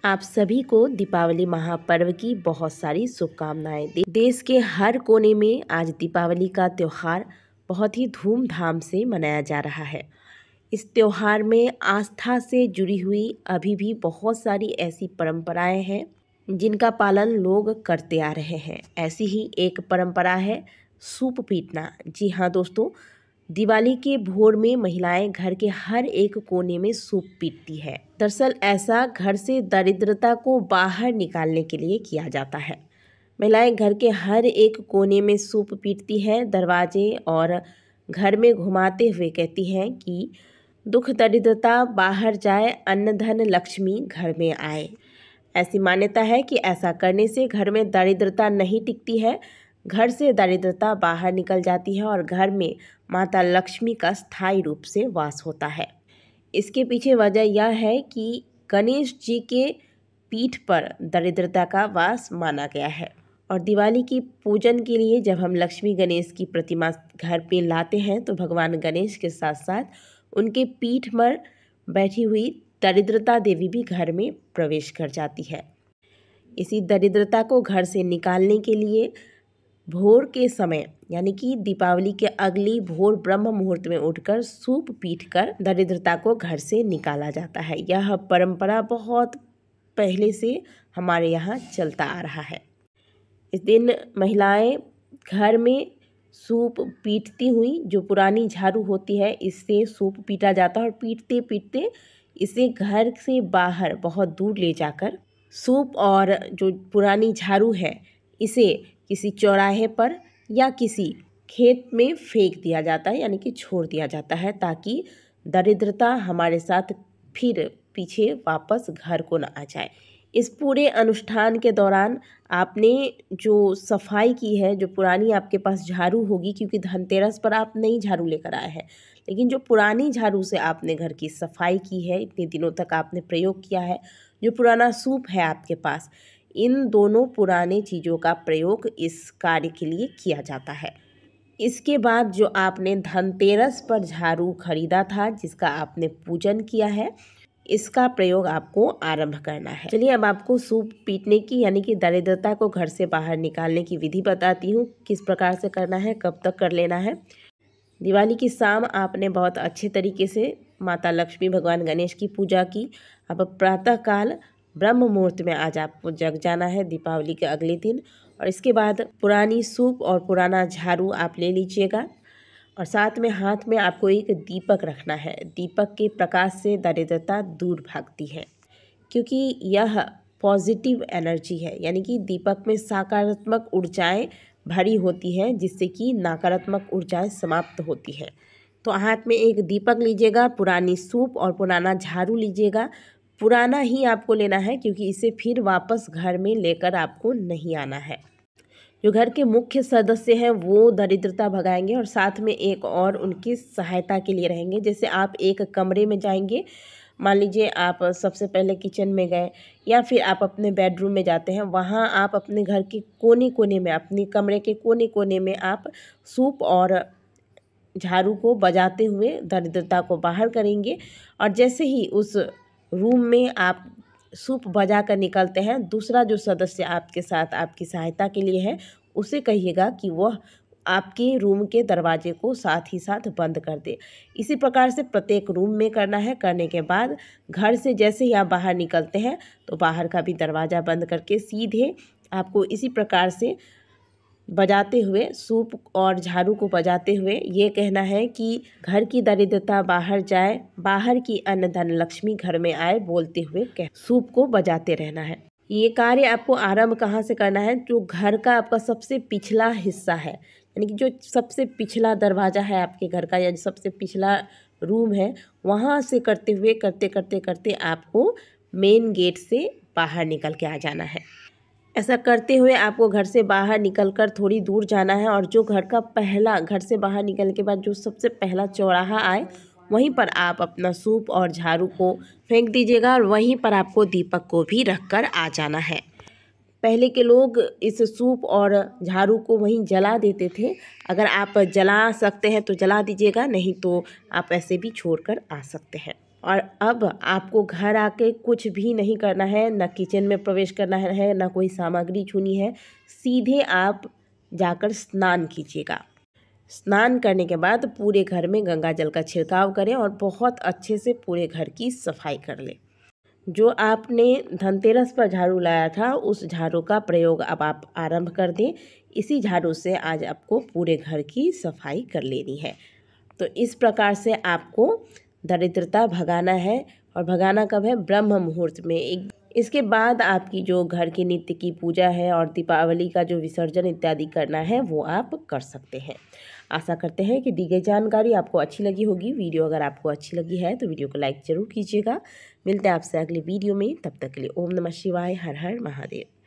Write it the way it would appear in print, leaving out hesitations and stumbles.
आप सभी को दीपावली महापर्व की बहुत सारी शुभकामनाएं। देश के हर कोने में आज दीपावली का त्यौहार बहुत ही धूमधाम से मनाया जा रहा है। इस त्यौहार में आस्था से जुड़ी हुई अभी भी बहुत सारी ऐसी परंपराएं हैं जिनका पालन लोग करते आ रहे हैं। ऐसी ही एक परंपरा है सूप पीटना। जी हाँ दोस्तों, दिवाली के भोर में महिलाएं घर के हर एक कोने में सूप पीटती है। दरअसल ऐसा घर से दरिद्रता को बाहर निकालने के लिए किया जाता है। महिलाएं घर के हर एक कोने में सूप पीटती है, दरवाजे और घर में घुमाते हुए कहती हैं कि दुख दरिद्रता बाहर जाए, अन्न धन लक्ष्मी घर में आए। ऐसी मान्यता है कि ऐसा करने से घर में दरिद्रता नहीं टिकती है, घर से दरिद्रता बाहर निकल जाती है और घर में माता लक्ष्मी का स्थायी रूप से वास होता है। इसके पीछे वजह यह है कि गणेश जी के पीठ पर दरिद्रता का वास माना गया है और दिवाली की पूजन के लिए जब हम लक्ष्मी गणेश की प्रतिमा घर पे लाते हैं तो भगवान गणेश के साथ साथ उनके पीठ पर बैठी हुई दरिद्रता देवी भी घर में प्रवेश कर जाती है। इसी दरिद्रता को घर से निकालने के लिए भोर के समय यानी कि दीपावली के अगली भोर ब्रह्म मुहूर्त में उठकर सूप पीटकर दरिद्रता को घर से निकाला जाता है। यह परंपरा बहुत पहले से हमारे यहाँ चलता आ रहा है। इस दिन महिलाएं घर में सूप पीटती हुई, जो पुरानी झाड़ू होती है इससे सूप पीटा जाता है और पीटते पीटते इसे घर से बाहर बहुत दूर ले जाकर सूप और जो पुरानी झाड़ू है इसे किसी चौराहे पर या किसी खेत में फेंक दिया जाता है, यानी कि छोड़ दिया जाता है, ताकि दरिद्रता हमारे साथ फिर पीछे वापस घर को ना आ जाए। इस पूरे अनुष्ठान के दौरान आपने जो सफाई की है, जो पुरानी आपके पास झाड़ू होगी, क्योंकि धनतेरस पर आप नई झाड़ू लेकर आए हैं, लेकिन जो पुरानी झाड़ू से आपने घर की सफाई की है, इतने दिनों तक आपने प्रयोग किया है, जो पुराना सूप है आपके पास, इन दोनों पुराने चीज़ों का प्रयोग इस कार्य के लिए किया जाता है। इसके बाद जो आपने धनतेरस पर झाड़ू खरीदा था, जिसका आपने पूजन किया है, इसका प्रयोग आपको आरंभ करना है। चलिए अब आपको सूप पीटने की यानी कि दरिद्रता को घर से बाहर निकालने की विधि बताती हूँ, किस प्रकार से करना है, कब तक कर लेना है। दिवाली की शाम आपने बहुत अच्छे तरीके से माता लक्ष्मी भगवान गणेश की पूजा की। अब प्रातःकाल ब्रह्म मुहूर्त में आज आपको जग जाना है दीपावली के अगले दिन, और इसके बाद पुरानी सूप और पुराना झाड़ू आप ले लीजिएगा और साथ में हाथ में आपको एक दीपक रखना है। दीपक के प्रकाश से दरिद्रता दूर भागती है, क्योंकि यह पॉजिटिव एनर्जी है, यानी कि दीपक में सकारात्मक ऊर्जाएं भरी होती हैं, जिससे कि नकारात्मक ऊर्जाएं समाप्त होती हैं। तो हाथ में एक दीपक लीजिएगा, पुरानी सूप और पुराना झाड़ू लीजिएगा। पुराना ही आपको लेना है, क्योंकि इसे फिर वापस घर में लेकर आपको नहीं आना है। जो घर के मुख्य सदस्य हैं वो दरिद्रता भगाएंगे और साथ में एक और उनकी सहायता के लिए रहेंगे। जैसे आप एक कमरे में जाएंगे, मान लीजिए आप सबसे पहले किचन में गए या फिर आप अपने बेडरूम में जाते हैं, वहाँ आप अपने घर के कोने कोने में, अपने कमरे के कोने कोने में आप सूप और झाड़ू को बजाते हुए दरिद्रता को बाहर करेंगे। और जैसे ही उस रूम में आप सूप बजा कर निकलते हैं, दूसरा जो सदस्य आपके साथ आपकी सहायता के लिए है उसे कहिएगा कि वह आपके रूम के दरवाजे को साथ ही साथ बंद कर दे। इसी प्रकार से प्रत्येक रूम में करना है। करने के बाद घर से जैसे ही आप बाहर निकलते हैं तो बाहर का भी दरवाज़ा बंद करके सीधे आपको इसी प्रकार से बजाते हुए, सूप और झाड़ू को बजाते हुए ये कहना है कि घर की दरिद्रता बाहर जाए, बाहर की अन्न धन लक्ष्मी घर में आए, बोलते हुए सूप को बजाते रहना है। ये कार्य आपको आरंभ कहाँ से करना है? जो घर का आपका सबसे पिछला हिस्सा है, यानी कि जो सबसे पिछला दरवाज़ा है आपके घर का या सबसे पिछला रूम है, वहाँ से करते हुए करते करते करते आपको मेन गेट से बाहर निकल के आ जाना है। ऐसा करते हुए आपको घर से बाहर निकलकर थोड़ी दूर जाना है और जो घर से बाहर निकलने के बाद जो सबसे पहला चौराहा आए, वहीं पर आप अपना सूप और झाड़ू को फेंक दीजिएगा और वहीं पर आपको दीपक को भी रखकर आ जाना है। पहले के लोग इस सूप और झाड़ू को वहीं जला देते थे। अगर आप जला सकते हैं तो जला दीजिएगा, नहीं तो आप ऐसे भी छोड़कर आ सकते हैं। और अब आपको घर आके कुछ भी नहीं करना है, ना किचन में प्रवेश करना है, ना कोई सामग्री छूनी है। सीधे आप जाकर स्नान कीजिएगा। स्नान करने के बाद पूरे घर में गंगा जल का छिड़काव करें और बहुत अच्छे से पूरे घर की सफाई कर लें। जो आपने धनतेरस पर झाड़ू लाया था, उस झाड़ू का प्रयोग अब आप आरंभ कर दें। इसी झाड़ू से आज आपको पूरे घर की सफाई कर लेनी है। तो इस प्रकार से आपको दरिद्रता भगाना है, और भगाना कब है? ब्रह्म मुहूर्त में। इसके बाद आपकी जो घर की नित्य की पूजा है और दीपावली का जो विसर्जन इत्यादि करना है वो आप कर सकते हैं। आशा करते हैं कि दी गई जानकारी आपको अच्छी लगी होगी। वीडियो अगर आपको अच्छी लगी है तो वीडियो को लाइक ज़रूर कीजिएगा। मिलते हैं आपसे अगले वीडियो में, तब तक के लिए ओम नमः शिवाय, हर हर महादेव।